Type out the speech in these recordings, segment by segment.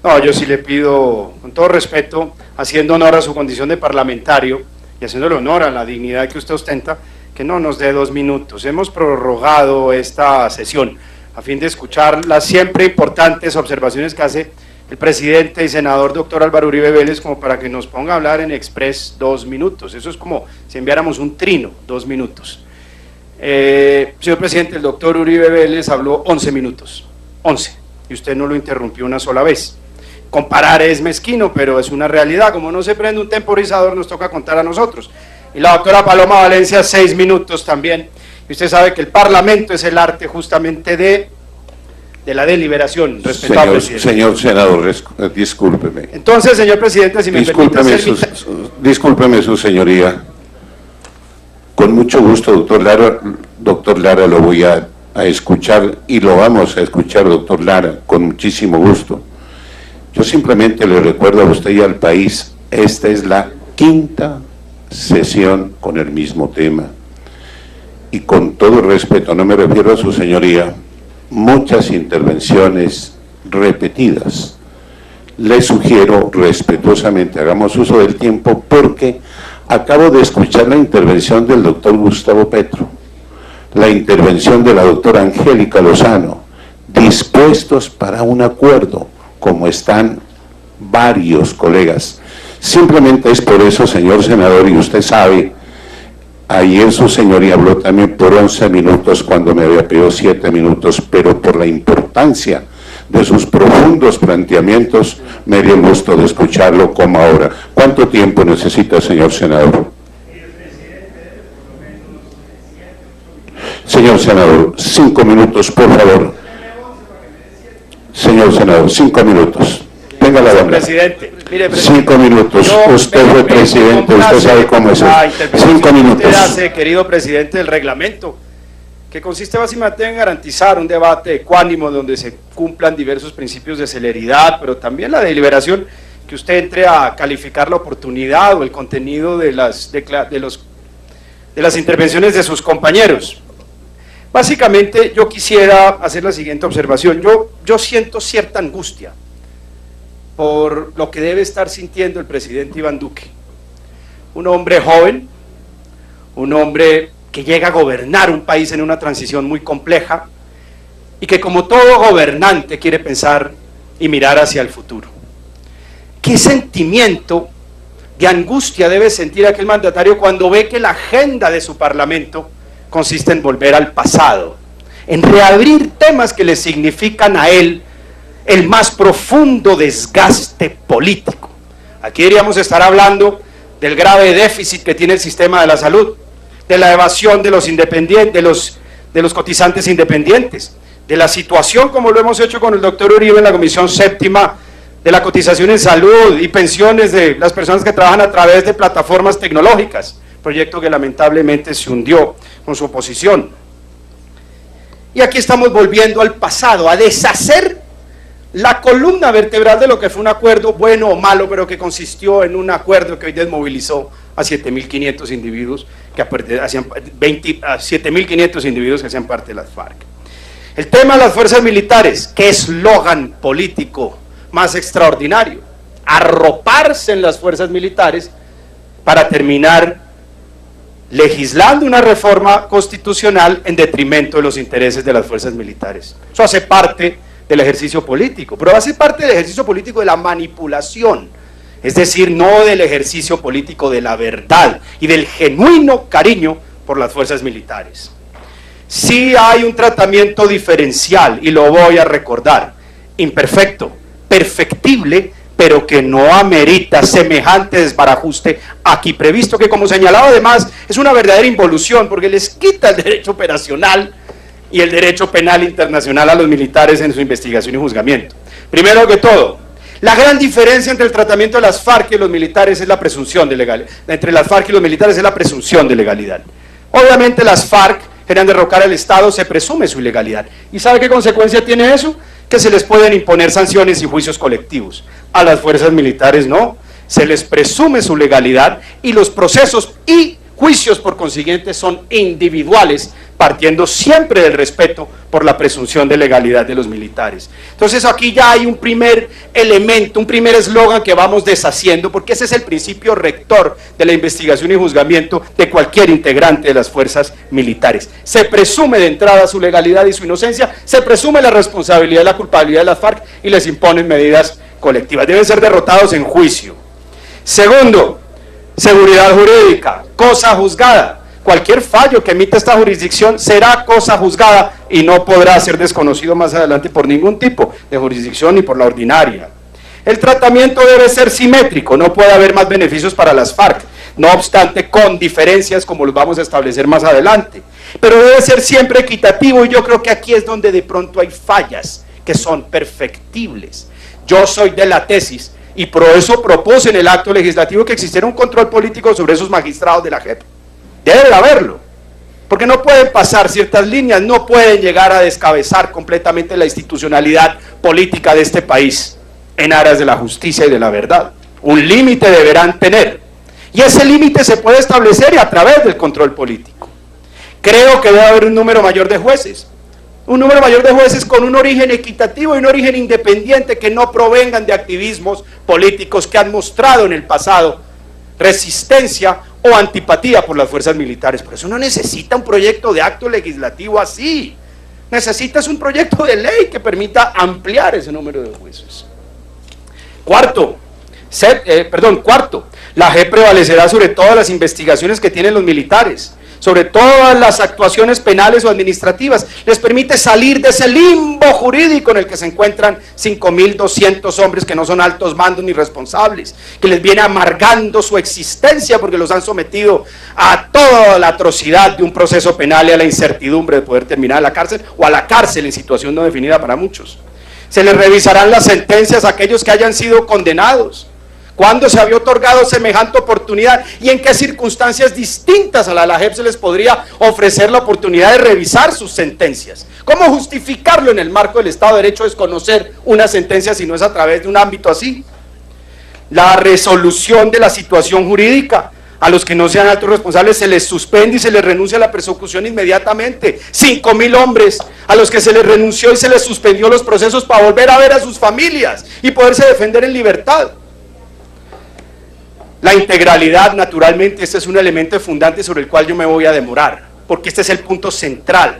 No, yo sí le pido, con todo respeto, haciendo honor a su condición de parlamentario y haciéndole honor a la dignidad que usted ostenta, que no nos dé 2 minutos. Hemos prorrogado esta sesión a fin de escuchar las siempre importantes observaciones que hace el presidente y senador doctor Álvaro Uribe Vélez, como para que nos ponga a hablar en express 2 minutos. Eso es como si enviáramos un trino, 2 minutos. Señor presidente, el doctor Uribe Vélez habló 11 minutos, 11, y usted no lo interrumpió una sola vez. Comparar es mezquino, pero es una realidad. Como no se prende un temporizador, nos toca contar a nosotros. Y la doctora Paloma Valencia, 6 minutos también. Y usted sabe que el Parlamento es el arte justamente de la deliberación. Señor senador, discúlpeme. Entonces, señor presidente, si me permite hacer discúlpeme su señoría. Con mucho gusto, doctor Lara, lo voy a escuchar y lo vamos a escuchar, doctor Lara, con muchísimo gusto. Yo simplemente le recuerdo a usted y al país, esta es la 5ª sesión con el mismo tema. Y con todo respeto, no me refiero a su señoría, muchas intervenciones repetidas. Le sugiero respetuosamente, hagamos uso del tiempo, porque acabo de escuchar la intervención del doctor Gustavo Petro, la intervención de la doctora Angélica Lozano, dispuestos para un acuerdo, como están varios colegas. Simplemente es por eso, señor senador, y usted sabe, ayer su señoría habló también por 11 minutos cuando me había pedido 7 minutos, pero por la importancia de sus profundos planteamientos me dio el gusto de escucharlo como ahora. ¿Cuánto tiempo necesita, señor senador? Señor senador, 5 minutos, por favor. Señor senador, 5 minutos. Tenga la bondad. Presidente, mire, 5 minutos. Usted fue presidente, usted sabe cómo es. 5 minutos. Usted hace, querido presidente, del reglamento, que consiste básicamente en garantizar un debate ecuánimo donde se cumplan diversos principios de celeridad, pero también la deliberación, que usted entre a calificar la oportunidad o el contenido de las intervenciones de sus compañeros. Básicamente, yo quisiera hacer la siguiente observación. Yo siento cierta angustia por lo que debe estar sintiendo el presidente Iván Duque. Un hombre joven, un hombre que llega a gobernar un país en una transición muy compleja y que, como todo gobernante, quiere pensar y mirar hacia el futuro. ¿Qué sentimiento de angustia debe sentir aquel mandatario cuando ve que la agenda de su parlamento consiste en volver al pasado, en reabrir temas que le significan a él el más profundo desgaste político? Aquí deberíamos estar hablando del grave déficit que tiene el sistema de la salud, de la evasión de los independientes, de los cotizantes independientes, de la situación, como lo hemos hecho con el doctor Uribe en la Comisión Séptima, de la cotización en salud y pensiones de las personas que trabajan a través de plataformas tecnológicas, proyecto que lamentablemente se hundió con su oposición. Y aquí estamos volviendo al pasado, a deshacer la columna vertebral de lo que fue un acuerdo bueno o malo, pero que consistió en un acuerdo que hoy desmovilizó a 7.500 individuos que hacían 7.500 individuos que hacían parte de las FARC. El tema de las fuerzas militares, qué eslogan político más extraordinario, arroparse en las fuerzas militares para terminar legislando una reforma constitucional en detrimento de los intereses de las fuerzas militares. Eso hace parte del ejercicio político, pero hace parte del ejercicio político de la manipulación, es decir, no del ejercicio político de la verdad y del genuino cariño por las fuerzas militares. Sí hay un tratamiento diferencial, y lo voy a recordar, imperfecto, perfectible, pero que no amerita semejante desbarajuste aquí previsto, que, como señalaba además, es una verdadera involución, porque les quita el derecho operacional y el derecho penal internacional a los militares en su investigación y juzgamiento. Primero que todo, la gran diferencia entre el tratamiento de las FARC y los militares es la presunción de legalidad. Entre las FARC y los militares es la presunción de legalidad. Obviamente las FARC querían derrocar al Estado, se presume su ilegalidad. ¿Y sabe qué consecuencia tiene eso? Que se les pueden imponer sanciones y juicios colectivos. A las fuerzas militares no, se les presume su legalidad y los procesos, y juicios por consiguiente son individuales, partiendo siempre del respeto por la presunción de legalidad de los militares. Entonces aquí ya hay un primer elemento, un primer eslogan que vamos deshaciendo, porque ese es el principio rector de la investigación y juzgamiento de cualquier integrante de las fuerzas militares. Se presume de entrada su legalidad y su inocencia, se presume la responsabilidad y la culpabilidad de las FARC y les imponen medidas colectivas. Deben ser derrotados en juicio. Segundo, seguridad jurídica, cosa juzgada. Cualquier fallo que emita esta jurisdicción será cosa juzgada y no podrá ser desconocido más adelante por ningún tipo de jurisdicción ni por la ordinaria. El tratamiento debe ser simétrico, no puede haber más beneficios para las FARC, no obstante con diferencias como los vamos a establecer más adelante. Pero debe ser siempre equitativo y yo creo que aquí es donde de pronto hay fallas que son perfectibles. Yo soy de la tesis y por eso propuse en el acto legislativo que existiera un control político sobre esos magistrados de la JEP. Debe haberlo, porque no pueden pasar ciertas líneas, no pueden llegar a descabezar completamente la institucionalidad política de este país en aras de la justicia y de la verdad. Un límite deberán tener, y ese límite se puede establecer a través del control político. Creo que debe haber un número mayor de jueces, con un origen equitativo y un origen independiente que no provengan de activismos políticos que han mostrado en el pasado resistencia o antipatía por las fuerzas militares. Por eso no necesita un proyecto de acto legislativo así, necesitas un proyecto de ley que permita ampliar ese número de jueces. Cuarto, la JEP prevalecerá sobre todas las investigaciones que tienen los militares, sobre todas las actuaciones penales o administrativas, les permite salir de ese limbo jurídico en el que se encuentran 5.200 hombres que no son altos mandos ni responsables, que les viene amargando su existencia porque los han sometido a toda la atrocidad de un proceso penal y a la incertidumbre de poder terminar en la cárcel o a la cárcel en situación no definida para muchos. Se les revisarán las sentencias a aquellos que hayan sido condenados. ¿Cuándo se había otorgado semejante oportunidad y en qué circunstancias distintas a la JEP se les podría ofrecer la oportunidad de revisar sus sentencias? ¿Cómo justificarlo en el marco del Estado de Derecho desconocer una sentencia si no es a través de un ámbito así? La resolución de la situación jurídica. A los que no sean altos responsables se les suspende y se les renuncia a la persecución inmediatamente. 5.000 hombres a los que se les renunció y se les suspendió los procesos para volver a ver a sus familias y poderse defender en libertad. La integralidad, naturalmente, este es un elemento fundante sobre el cual yo me voy a demorar, porque este es el punto central.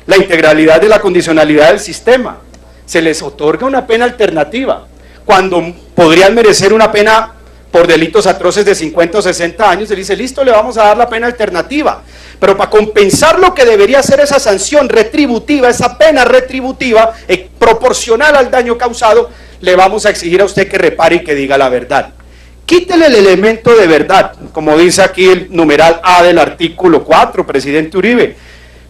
La integralidad de la condicionalidad del sistema. Se les otorga una pena alternativa, cuando podrían merecer una pena por delitos atroces de 50 o 60 años, se dice, listo, le vamos a dar la pena alternativa, pero para compensar lo que debería ser esa sanción retributiva, esa pena retributiva, proporcional al daño causado, le vamos a exigir a usted que repare y que diga la verdad. Quítele el elemento de verdad, como dice aquí el numeral A del artículo 4, presidente Uribe,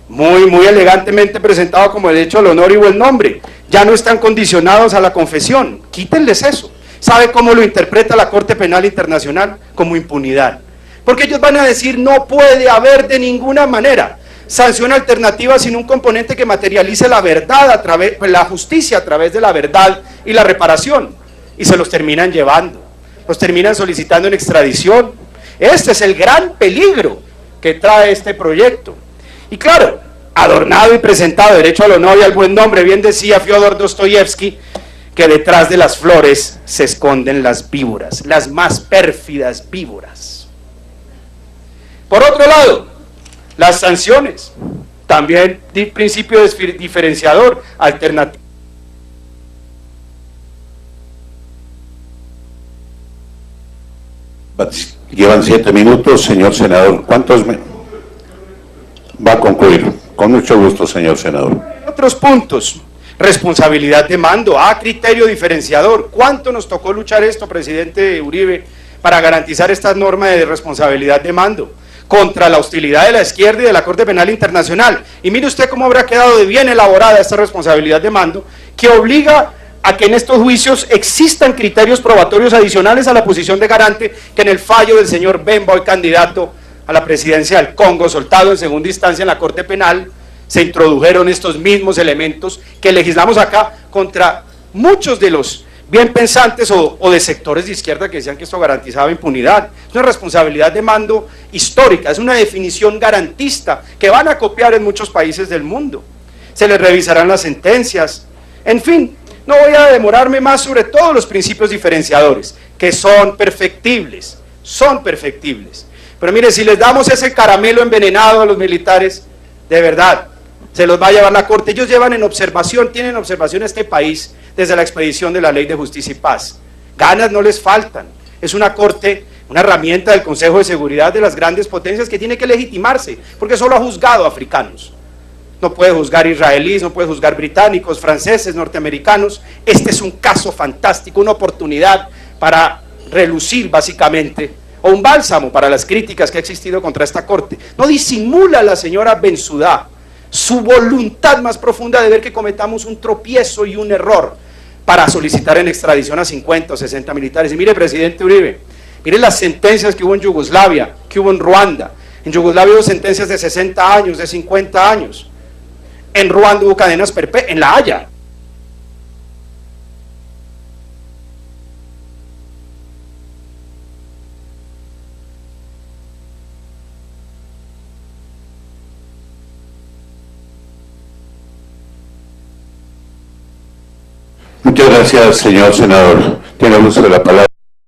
muy elegantemente presentado como derecho al honor y buen nombre. Ya no están condicionados a la confesión, quítenles eso. ¿Sabe cómo lo interpreta la Corte Penal Internacional? Como impunidad. Porque ellos van a decir, no puede haber de ninguna manera sanción alternativa sin un componente que materialice la verdad, la justicia a través de la verdad y la reparación. Y se los terminan llevando. Los terminan solicitando en extradición. Este es el gran peligro que trae este proyecto. Y claro, adornado y presentado, derecho al honor y al buen nombre, bien decía Fyodor Dostoyevsky, que detrás de las flores se esconden las víboras, las más pérfidas víboras. Por otro lado, las sanciones, también principio diferenciador, alternativo. Llevan 7 minutos, señor senador. ¿Cuántos va a concluir? Con mucho gusto, señor senador. Otros puntos. Responsabilidad de mando, criterio diferenciador. ¿Cuánto nos tocó luchar esto, presidente Uribe, para garantizar esta norma de responsabilidad de mando? Contra la hostilidad de la izquierda y de la Corte Penal Internacional. Y mire usted cómo habrá quedado de bien elaborada esta responsabilidad de mando, que obliga a que en estos juicios existan criterios probatorios adicionales a la posición de garante que en el fallo del señor Bemba, hoy candidato a la presidencia del Congo, soltado en segunda instancia en la Corte Penal, se introdujeron estos mismos elementos que legislamos acá contra muchos de los bien pensantes o de sectores de izquierda que decían que esto garantizaba impunidad. Es una responsabilidad de mando histórica, es una definición garantista que van a copiar en muchos países del mundo. Se les revisarán las sentencias, en fin, no voy a demorarme más sobre todos los principios diferenciadores, que son perfectibles, pero mire, si les damos ese caramelo envenenado a los militares, de verdad, se los va a llevar la Corte. Ellos llevan en observación, tienen en observación a este país desde la expedición de la Ley de Justicia y Paz. Ganas no les faltan. Es una Corte, una herramienta del Consejo de Seguridad de las grandes potencias que tiene que legitimarse, porque solo ha juzgado a africanos. No puede juzgar israelíes, no puede juzgar británicos, franceses, norteamericanos. Este es un caso fantástico, una oportunidad para relucir básicamente, o un bálsamo para las críticas que ha existido contra esta Corte. No disimula la señora Bensouda su voluntad más profunda de ver que cometamos un tropiezo y un error para solicitar en extradición a 50 o 60 militares. Y mire, presidente Uribe, mire las sentencias que hubo en Yugoslavia, que hubo en Ruanda. En Yugoslavia hubo sentencias de 60 años, de 50 años. En Ruanda hubo cadenas perpetuas, en La Haya. Muchas gracias, señor senador. Tiene uso de la palabra.